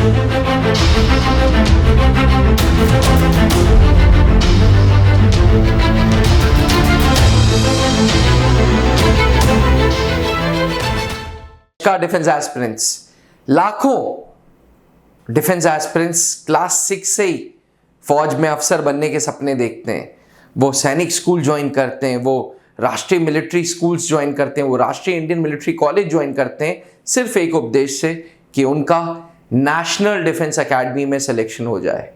का defence aspirants, लाखों defence aspirants class 6 से ही फौज में अफसर बनने के सपने देखते हैं। वो सैनिक स्कूल ज्वाइन करते हैं, वो राष्ट्रीय मिलिट्री स्कूल्स ज्वाइन करते हैं, वो राष्ट्रीय इंडियन मिलिट्री कॉलेज ज्वाइन करते हैं, सिर्फ एक उपदेश से कि उनका नेशनल डिफेंस एकेडमी में सिलेक्शन हो जाए।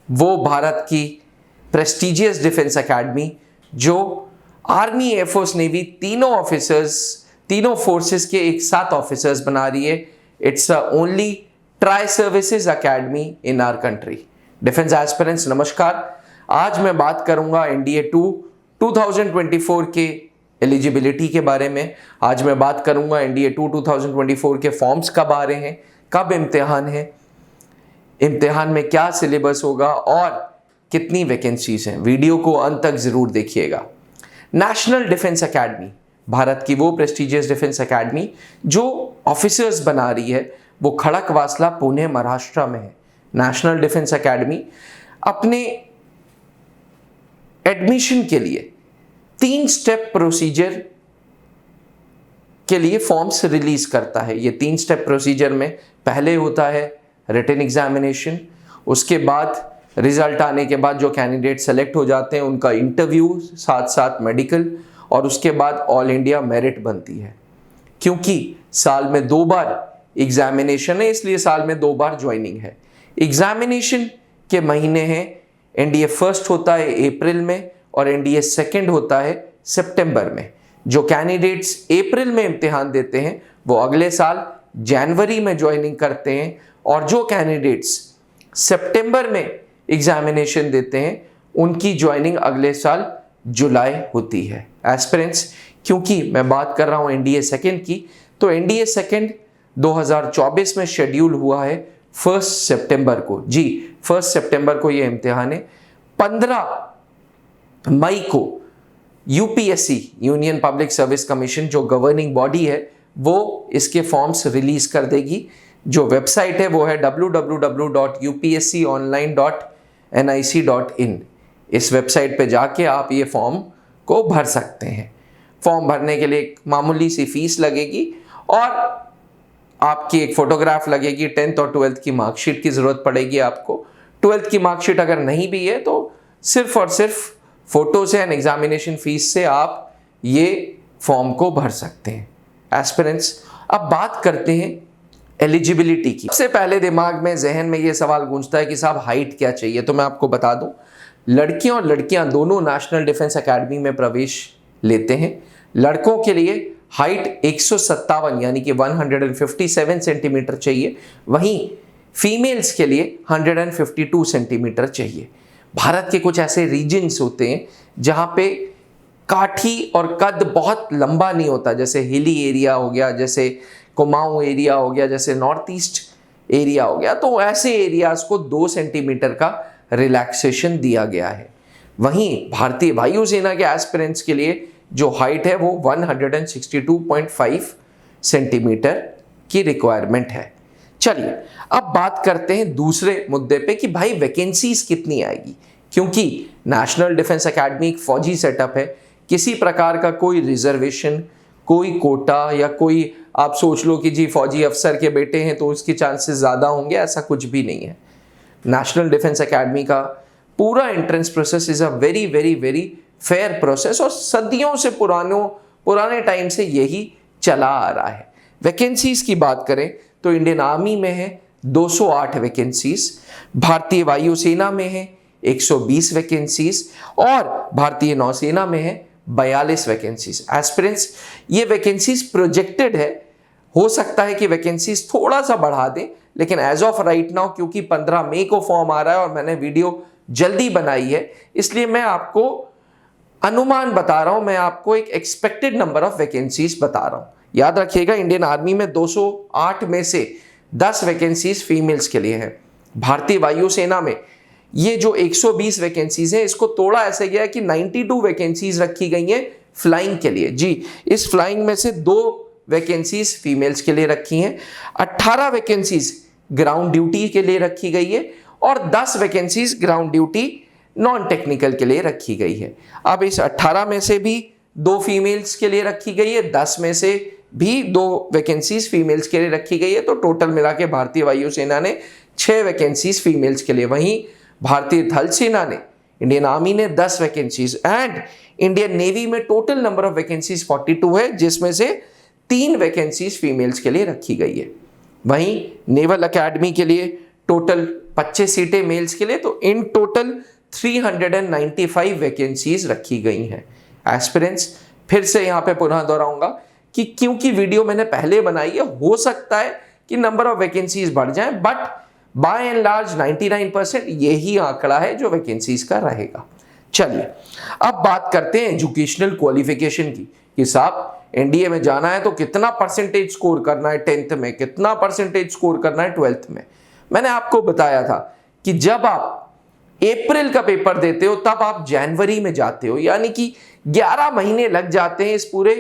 वो भारत की प्रेस्टिजियस डिफेंस एकेडमी जो आर्मी, एयरफोर्स, नेवी तीनों फोर्सेस के एक साथ ऑफिसर्स बना रही है। It's the only tri services academy in our country. Defence aspirants नमस्कार। आज मैं बात करूंगा एनडीए 2 2024 के एलिजिबिलिटी के बारे में। आज मैं बात करूंगा एनडीए 2 2024 के फॉर्म्स कब आ रहे हैं, कब इम्तिहान है, इम्तिहान में क्या सिलेबस होगा और कितनी वैकेंसीज हैं। वीडियो को अंत तक जरूर देखिएगा। नेशनल डिफेंस एकेडमी, भारत की वो प्रेस्टिजियस डिफेंस एकेडमी जो ऑफिसर्स बना रही है, वो खड़कवासला, पुणे, महाराष्ट्र में है। नेशनल डिफेंस एकेडमी अपने एडमिशन के लिए 3 स्टेप प्रोसीजर के लिए फॉर्म्स रिलीज करता है। ये 3 स्टेप प्रोसीजर में पहले होता है रिटन एग्जामिनेशन, उसके बाद रिजल्ट आने के बाद जो कैंडिडेट सेलेक्ट हो जाते हैं उनका इंटरव्यू, साथ साथ मेडिकल, और उसके बाद ऑल इंडिया मेरिट बनती है। क्योंकि साल में 2 बार एग्जामिनेशन है, इसलिए साल में 2 बार ज्वाइनिंग है। एग्जामिनेशन के महीने हैं, एनडीए फर्स्ट होता है अप्रैल में और एनडीए सेकंड होता है सितंबर में। जो कैंडिडेट्स अप्रैल में इम्तिहान देते हैं वो अगले साल जनवरी में ज्वाइनिंग करते हैं, और जो कैंडिडेट्स सितंबर में एग्जामिनेशन देते हैं उनकी ज्वाइनिंग अगले साल जुलाई होती है। एस्पिरेंट्स, क्योंकि मैं बात कर रहा हूं एनडीए सेकंड की, तो एनडीए सेकंड 2024 में शेड्यूल हुआ है 1 सितंबर को। जी, 1 सितंबर को ये इम्तिहान है। 15 मई को UPSC, union public service commission, जो गवर्निंग बॉडी है, वो इसके फॉर्म्स रिलीज कर देगी। जो वेबसाइट है वो है www.upsconline.nic.in। इस वेबसाइट पे जाके आप ये फॉर्म को भर सकते हैं। फॉर्म भरने के लिए एक मामूली सी फीस लगेगी और आपकी एक फोटोग्राफ लगेगी। 10th और 12th की मार्कशीट की जरूरत पड़ेगी आपको। 12th की मार्कशीट अगर नहीं भी है तो सिर्फ और सिर्फ फोटो से एंड एग्जामिनेशन फीस से आप ये फॉर्म को भर सकते हैं। एस्पिरेंट्स, अब बात करते हैं एलिजिबिलिटी की। सबसे पहले दिमाग में, जहन में ये सवाल गूंजता है कि साहब हाइट क्या चाहिए। तो मैं आपको बता दूं, लड़कियां और लड़कियां दोनों नेशनल डिफेंस एकेडमी में प्रवेश लेते हैं। लड़कों के लिए हाइट 157 यानी कि 157 सेंटीमीटर चाहिए, वहीं फीमेल्स के लिए 152 सेंटीमीटर चाहिए। भारत के कुछ ऐसे रीजन्स होते हैं जहाँ पे काठी और कद बहुत लंबा नहीं होता, जैसे हिली एरिया हो गया, जैसे कुमाऊं एरिया हो गया, जैसे नॉर्थ ईस्ट एरिया हो गया। तो ऐसे एरियाज को 2 सेंटीमीटर का रिलैक्सेशन दिया गया है। वहीं भारतीय वायुसेना के एस्पिरेंट्स के लिए जो हाइट है वो 162.5 सेंटीमीटर की रिक्वायरमेंट है। चलिए अब बात करते हैं दूसरे मुद्दे पे कि भाई वैकेंसीज कितनी आएगी। क्योंकि नेशनल डिफेंस एकेडमी एक फौजी सेटअप है, किसी प्रकार का कोई रिजर्वेशन, कोई कोटा या कोई आप सोच लो कि जी फौजी अफसर के बेटे हैं तो उसके चांसेस ज़्यादा होंगे, ऐसा कुछ भी नहीं है। नेशनल डिफेंस एकेडमी का पूरा entrance process is a very very very fair process और सदियों से पुराने टाइम से यही चला आ रहा है। वैकेंसीज की बात करें तो इंडियन आर्मी में है 208 वैकेंसीज, भारतीय वायुसेना में है 120 वैकेंसीज और भारतीय नौसेना में है 42 वैकेंसीज। एस्पिरेंट्स, ये वैकेंसीज प्रोजेक्टेड है, हो सकता है कि वैकेंसीज थोड़ा सा बढ़ा दें, लेकिन एज ऑफ राइट नाउ क्योंकि 15 मई को फॉर्म आ रहा है और मैंने वीडियो जल्दी बनाई है, इसलिए मैं आपको अनुमान बता रहा हूं, मैं आपको एक एक्सपेक्टेड नंबर ऑफ वैकेंसीज बता रहा हूं। याद रखिएगा, इंडियन आर्मी में 208 में से 10 वैकेंसीज फीमेल्स के लिए हैं। भारतीय वायुसेना में ये जो 120 वैकेंसीज हैं, इसको तोड़ा ऐसे गया है कि 92 वैकेंसीज रखी गई हैं फ्लाइंग के लिए। जी, इस फ्लाइंग में से 2 वैकेंसीज फीमेल्स के लिए रखी हैं, 18 वैकेंसीज ग्राउंड ड्यूटी के लिए रखी गई है और 10 vacancies ground duty non technical के लिए रखी गई है। अब इस 18 में से भी 2 फीमेल्स के लिए रखी गई है, 10 में से भी 2 वैकेंसीज फीमेल्स के लिए रखी गई है, तो टोटल मिला के भारतीय वायुसेना ने 6 वैकेंसीज फीमेल्स के लिए, वहीं भारतीय थल सेना ने, इंडियन आर्मी ने 10 वैकेंसीज एंड इंडियन नेवी में टोटल नंबर ऑफ वैकेंसीज 42 है, जिसमें से 3 वैकेंसीज फीमेल्स के लिए रखी गई है। वहीं नेवल एकेडमी के लिए टोटल 25 सीटें मेल्स के लिए, तो इन टोटल 395 वैकेंसीज रखी गई हैं। एस्पिरेंट्स, फिर से यहां पे पुनः दोहराऊंगा कि क्योंकि वीडियो मैंने पहले बनाई है, हो सकता है कि नंबर ऑफ वैकेंसीज बढ़ जाए, बट बाय एंड लार्ज 99% यही आंकड़ा है जो वैकेंसीज का रहेगा। चलिए अब बात करते हैं एजुकेशनल क्वालिफिकेशन की कि साहब एनडीए में जाना है तो कितना परसेंटेज स्कोर करना है 10th में, कितना परसेंटेज स्कोर करना है 12th में। मैंने आपको बताया था कि जब आप अप्रैल का पेपर देते हो तब आप जनवरी में जाते हो, यानी कि 11 महीने लग जाते हैं इस पूरे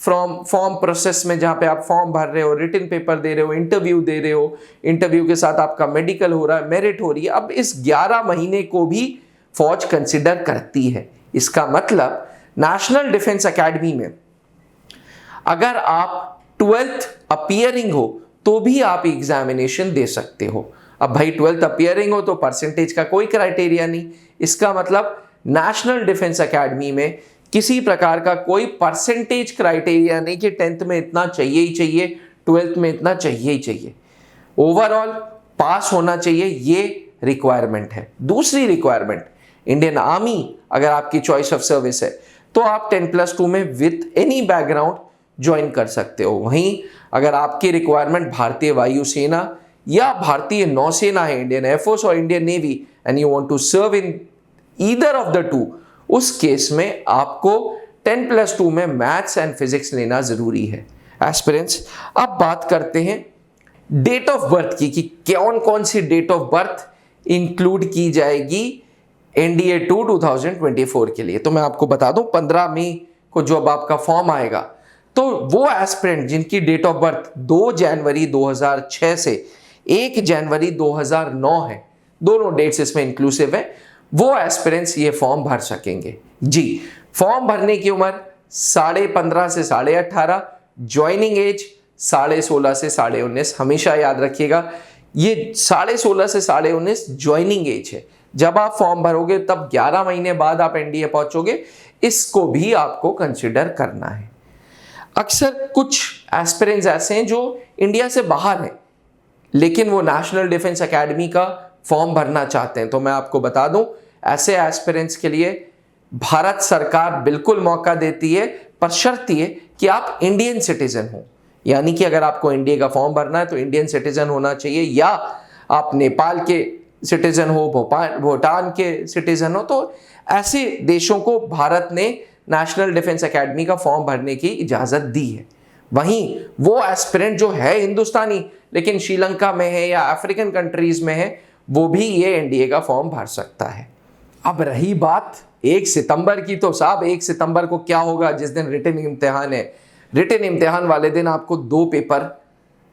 फॉर्म प्रोसेस में, जहां पे आप फॉर्म भर रहे हो, रिटन पेपर दे रहे हो, इंटरव्यू दे रहे हो, इंटरव्यू के साथ आपका मेडिकल हो रहा है, मेरिट हो रही है। अब इस 11 महीने को भी फौज कंसिडर करती है। इसका मतलब नेशनल डिफेंस एकेडमी में अगर आप 12th अपीयरिंग हो तो भी आप एग्जामिनेशन दे सकते हो। अब भाई 12th अपीयरिंग हो तो परसेंटेज का कोई क्राइटेरिया नहीं, इसका मतलब नेशनल डिफेंस एकेडमी में किसी प्रकार का कोई परसेंटेज क्राइटेरिया नहीं कि 10th में इतना चाहिए ही चाहिए, 12th में इतना चाहिए ही चाहिए, ओवरऑल पास होना चाहिए, ये रिक्वायरमेंट है। दूसरी रिक्वायरमेंट, इंडियन आर्मी अगर आपकी चॉइस ऑफ सर्विस है तो आप 10+2 में विथ एनी बैकग्राउंड ज्वाइन कर सकते हो। वहीं अगर आपकी रिक्वायरमेंट भारतीय वायुसेना या भारतीय नौसेना है, इंडियन एयरफोर्स और Indian navy, and you want to serve in either of the two, उस केस में आपको 10+2 में मैथ्स एंड फिजिक्स लेना जरूरी है। एस्पिरेंट्स, अब बात करते हैं डेट ऑफ बर्थ की कि कौन कौन सी डेट ऑफ बर्थ इंक्लूड की जाएगी एनडीए 2 2024 के लिए। तो मैं आपको बता दूं 15 मई को जब आपका फॉर्म आएगा तो वो एस्पिरेंट जिनकी डेट ऑफ बर्थ 2 जनवरी 2006 से 1 जनवरी 2009 है, दोनों डेट्स इसमें इंक्लूसिव है, वो एस्पिरेंट्स ये फॉर्म भर सकेंगे। जी, फॉर्म भरने की उम्र 15.5 से 18.5, ज्वाइनिंग एज 16.5 से 19.5। हमेशा याद रखिएगा ये 16.5 से 19.5 ज्वाइनिंग एज है। जब आप फॉर्म भरोगे तब 11 महीने बाद आप एनडीए पहुंचोगे, इसको भी आपको कंसिडर करना है। अक्सर कुछ एस्पिरेंट्स ऐसे हैं जो इंडिया से बाहर हैं लेकिन वो नेशनल डिफेंस एकेडमी का फॉर्म भरना चाहते हैं, तो मैं आपको बता दूं ऐसे एस्पिरेंट्स के लिए भारत सरकार बिल्कुल मौका देती है, पर शर्त ये कि आप इंडियन सिटीजन हो। यानी कि अगर आपको एनडीए का फॉर्म भरना है तो इंडियन सिटीजन होना चाहिए, या आप नेपाल के सिटीजन हो, भूटान के सिटीजन हो, तो ऐसे देशों को भारत ने नेशनल डिफेंस एकेडमी का फॉर्म भरने की इजाज़त दी है। वहीं वो एस्पिरेंट जो है हिंदुस्तानी लेकिन श्रीलंका में है या अफ्रीकन कंट्रीज में है, वो भी ये एनडीए का फॉर्म भर सकता है। अब रही बात 1 सितंबर की, तो साहब 1 सितंबर को क्या होगा? जिस दिन रिटन इम्तिहान है, रिटन इम्तिहान वाले दिन आपको 2 पेपर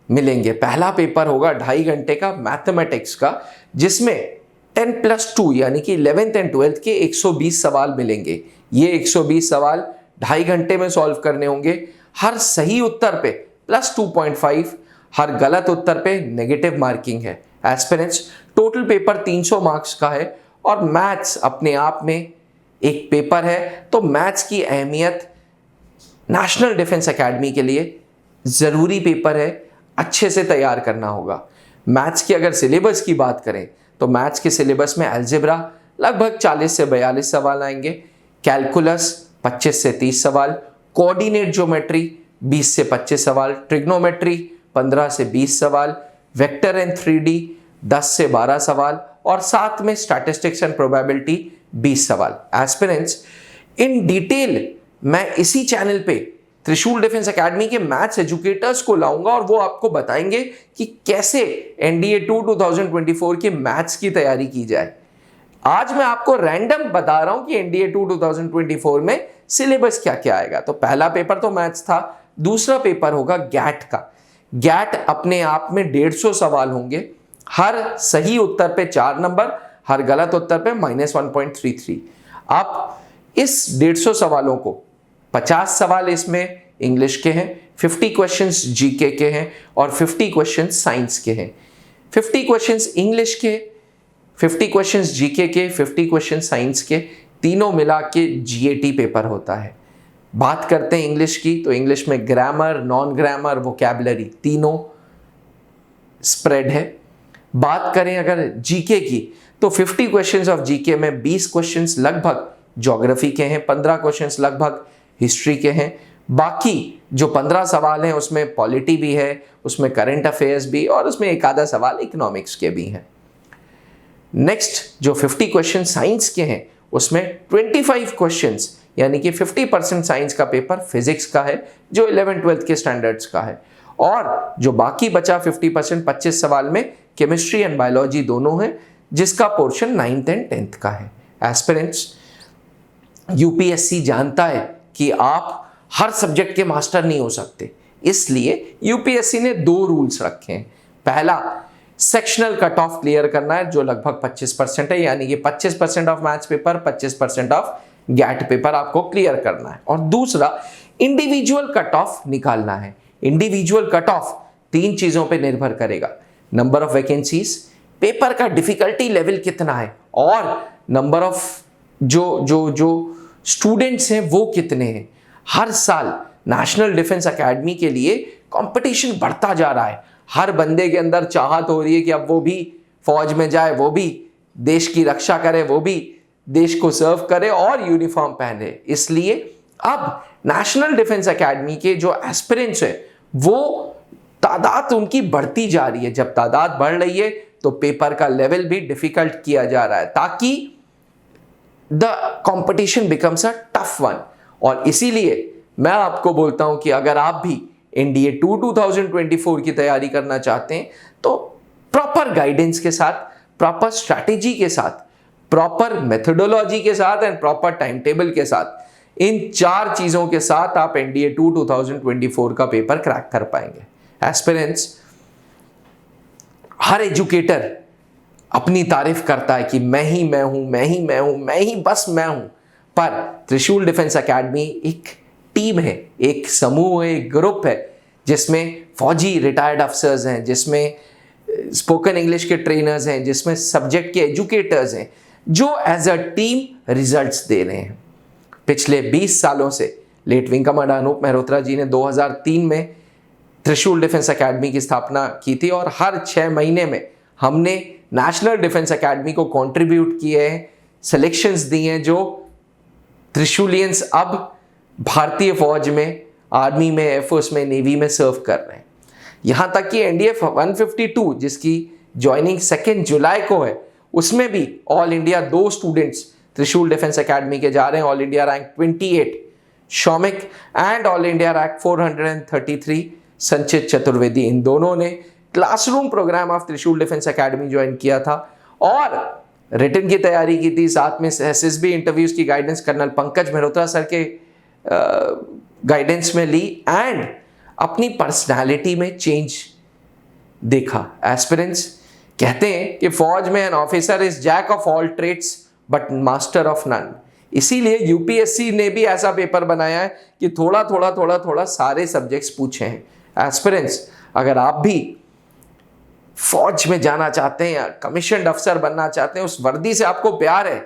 मिलेंगे। पहला पेपर होगा 2.5 घंटे का मैथमेटिक्स का, जिसमें 10+2 यानी कि 11th एंड 12th के 120 सवाल मिलेंगे। ये 120 सवाल 2.5 घंटे में सॉल्व करने होंगे। हर सही उत्तर पे +2.5, हर गलत उत्तर पे नेगेटिव मार्किंग है। एस्पिरेंट्स, टोटल पेपर 300 मार्क्स का है और मैथ्स अपने आप में एक पेपर है, तो मैथ्स की अहमियत नेशनल डिफेंस एकेडमी के लिए ज़रूरी पेपर है, अच्छे से तैयार करना होगा। मैथ्स की अगर सिलेबस की बात करें तो मैथ्स के सिलेबस में अलजेब्रा लगभग 40 से 42 सवाल आएंगे, कैलकुलस 25 से 30 सवाल, कोऑर्डिनेट ज्योमेट्री 20 से 25 सवाल, ट्रिग्नोमेट्री 15 से 20 सवाल, वेक्टर एंड 3D 10 से 12 सवाल और साथ में स्टैटिस्टिक्स एंड प्रोबेबिलिटी 20 सवाल। एस्पिरेंट्स, इन डिटेल मैं इसी चैनल पे त्रिशूल डिफेंस एकेडमी के मैथ्स एजुकेटर्स को लाऊंगा और वो आपको बताएंगे कि कैसे एनडीए 2 2024 के मैथ्स की तैयारी की जाए। आज मैं आपको रैंडम बता रहा हूं कि एनडीए 2 2024 में सिलेबस क्या क्या आएगा। तो पहला पेपर तो मैथ्स था, दूसरा पेपर होगा गैट का। गैट अपने आप में 150 सवाल होंगे हर सही उत्तर पे 4 नंबर, हर गलत उत्तर पे -1.33। आप इस 150 सवालों को 50 सवाल इसमें इंग्लिश के हैं, 50 क्वेश्चंस जीके के हैं और 50 क्वेश्चंस साइंस के हैं। 50 क्वेश्चंस इंग्लिश के, 50 क्वेश्चंस जीके के, 50 क्वेश्चंस साइंस के, तीनों मिला के जीएटी पेपर होता है। बात करते हैं इंग्लिश की, तो इंग्लिश में ग्रामर, नॉन ग्रामर, वोकैबुलरी तीनों स्प्रेड है। बात करें अगर जीके की, तो 50 क्वेश्चंस ऑफ जीके में 20 क्वेश्चंस लगभग ज्योग्राफी के हैं, 15 क्वेश्चंस लगभग हिस्ट्री के हैं। बाकी जो 15 सवाल हैं उसमें पॉलिटी भी है, उसमें करंट अफेयर्स भी, और उसमें एक आधा सवाल इकोनॉमिक्स के भी हैं। नेक्स्ट जो 50 क्वेश्चन साइंस के हैं उसमें 25 क्वेश्चंस यानी कि 50% साइंस का पेपर फिजिक्स का है, जो 11th-12th के स्टैंडर्ड्स का है, और जो बाकी बचा 50% 25 सवाल में केमिस्ट्री एंड बायोलॉजी दोनों है, जिसका पोर्शन 9th एंड 10th का है। एस्पिरेंट्स, यूपीएससी जानता है कि आप हर सब्जेक्ट के मास्टर नहीं हो सकते, इसलिए यूपीएससी ने 2 रूल्स रखे हैं। पहला, सेक्शनल कट ऑफ क्लियर करना है, जो लगभग 25% है, यानी कि 25% of maths paper, 25% of GAT paper आपको क्लियर करना है। और दूसरा, इंडिविजुअल कट ऑफ निकालना है। इंडिविजुअल कट ऑफ 3 चीजों पे निर्भर करेगा: नंबर ऑफ वैकेंसीज, पेपर का डिफिकल्टी लेवल कितना है, और नंबर ऑफ जो स्टूडेंट्स हैं वो कितने हैं। हर साल नेशनल डिफेंस एकेडमी के लिए कंपटीशन बढ़ता जा रहा है। हर बंदे के अंदर चाहत हो रही है कि अब वो भी फौज में जाए, वो भी देश की रक्षा करे, वो भी देश को सर्व करे और यूनिफॉर्म पहने। इसलिए अब नेशनल डिफेंस एकेडमी के जो एस्पिरेंट्स हैं वो तादाद उनकी बढ़ती जा रही है। जब तादाद बढ़ रही है तो पेपर का लेवल भी डिफिकल्ट किया जा रहा है, ताकि the competition becomes a tough one. और इसीलिए मैं आपको बोलता हूं कि अगर आप भी एनडीए 2 2024 की तैयारी करना चाहते हैं तो प्रॉपर गाइडेंस के साथ, प्रॉपर स्ट्रैटेजी के साथ, प्रॉपर मेथोडोलॉजी के साथ एंड प्रॉपर टाइम टेबल के साथ, इन 4 चीजों के साथ आप एनडीए 2 2024 का पेपर क्रैक कर पाएंगे। एस्पिरेंट्स, हर एजुकेटर अपनी तारीफ करता है कि मैं ही मैं हूं, मैं ही मैं हूं, मैं ही बस मैं हूं, पर त्रिशूल डिफेंस एकेडमी एक टीम है, एक समूह है, एक ग्रुप है, जिसमें फौजी रिटायर्ड अफसर्स हैं, जिसमें स्पोकन इंग्लिश के ट्रेनर्स हैं, जिसमें सब्जेक्ट के एजुकेटर्स हैं, जो एज अ टीम रिजल्ट्स दे रहे हैं। पिछले 20 सालों से late wing commander Anoop Mehrotra ji ने 2003 में त्रिशूल डिफेंस एकेडमी की स्थापना की थी, और हर 6 महीने में हमने नेशनल डिफेंस एकेडमी को कंट्रीब्यूट किए हैं, सिलेक्शंस दिए हैं, जो त्रिशूलियंस अब भारतीय फौज में, आर्मी में, एयरफोर्स में, नेवी में सर्व कर रहे हैं। यहाँ तक कि एनडीएफ 152 जिसकी ज्वाइनिंग 2 जुलाई को है, उसमें भी all India 2 students Trishul defence academy के जा रहे हैं। All India rank 28 Shaumik and all India rank 433 Sanchit Chaturvedi, इन दोनों ने classroom programme of Trishul defence academy join किया था और रिटन की तैयारी की थी, साथ में एसएसबी इंटरव्यूज की guidance colonel Pankaj Mehrotra sir के गाइडेंस में ली, एंड अपनी पर्सनालिटी में चेंज देखा। एस्पिरेंट्स कहते हैं कि फौज में an officer is jack of all trades but master of none. इसीलिए यूपीएससी ने भी ऐसा पेपर बनाया है कि थोड़ा थोड़ा सारे सब्जेक्ट्स पूछे हैं। एस्पिरेंट्स, अगर आप भी फौज में जाना चाहते हैं या कमीशन्ड अफसर बनना चाहते हैं, उस वर्दी से आपको प्यार है,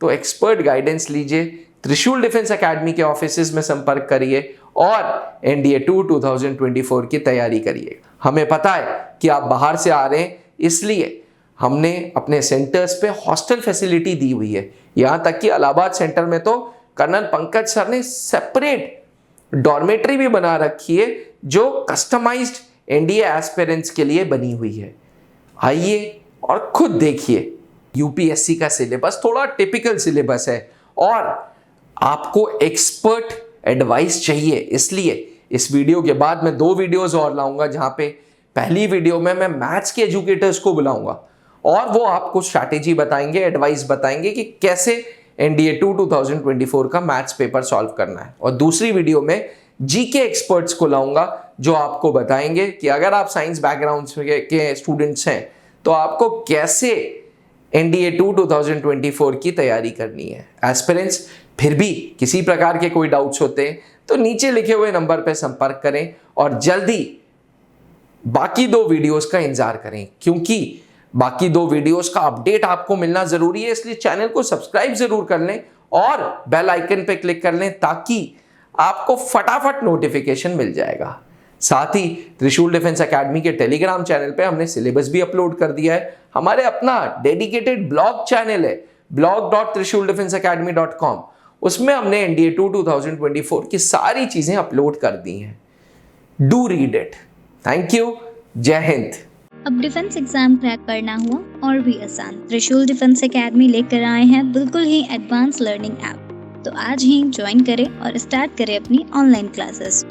तो एक्सपर्ट गाइडेंस लीजिए, त्रिशूल डिफेंस एकेडमी के ऑफिसेज में संपर्क करिए और एनडीए 2 2024 की तैयारी करिए। हमें पता है कि आप बाहर से आ रहे हैं, इसलिए हमने अपने सेंटर्स पे हॉस्टल फैसिलिटी दी हुई है। यहाँ तक कि इलाहाबाद सेंटर में तो कर्नल पंकज सर ने सेपरेट डॉर्मेट्री भी बना रखी है, जो कस्टमाइज्ड एनडीए एस्पिरेंट्स के लिए बनी हुई है। आइए और खुद देखिए। यूपीएससी का सिलेबस थोड़ा टिपिकल सिलेबस है और आपको एक्सपर्ट एडवाइस चाहिए, इसलिए इस वीडियो के बाद मैं 2 वीडियोस और लाऊंगा, जहां पे पहली वीडियो में मैं मैथ्स के एजुकेटर्स को बुलाऊंगा और वो आपको स्ट्रैटेजी बताएंगे, एडवाइस बताएंगे कि कैसे एनडीए 2 2024 का मैथ्स पेपर सॉल्व करना है। और दूसरी वीडियो में जीके एक्सपर्ट्स को लाऊंगा, जो आपको बताएंगे कि अगर आप साइंस बैकग्राउंड के स्टूडेंट्स हैं तो आपको कैसे NDA 2 2024 की तैयारी करनी है। एस्पिरेंट्स, फिर भी किसी प्रकार के कोई डाउट्स होते हैं तो नीचे लिखे हुए नंबर पर संपर्क करें और जल्दी बाकी 2 वीडियोस का इंतजार करें, क्योंकि बाकी 2 वीडियोस का अपडेट आपको मिलना जरूरी है। इसलिए चैनल को सब्सक्राइब जरूर कर लें और बेल आइकन पे क्लिक कर लें ताकि आपको फटाफट नोटिफिकेशन मिल जाएगा। साथ ही त्रिशूल डिफेंस एकेडमी के टेलीग्राम चैनल पे हमने सिलेबस भी अपलोड कर दिया है। हमारे अपना डेडिकेटेड ब्लॉग चैनल है blog.trishuldefenseacademy.com, उसमें हमने NDA 2 2024 की सारी चीजें अपलोड कर दी हैं। Do read it. Thank you. जय हिंद। अब डिफेंस एग्जाम क्रैक करना हुआ और भी आसान, त्रिशूल डिफेंस एकेडमी लेकर आए हैं बिल्कुल ही एडवांस लर्निंग ऐप। तो आज ही ज्वाइन करें और स्टार्ट करें अपनी ऑनलाइन क्लासेस।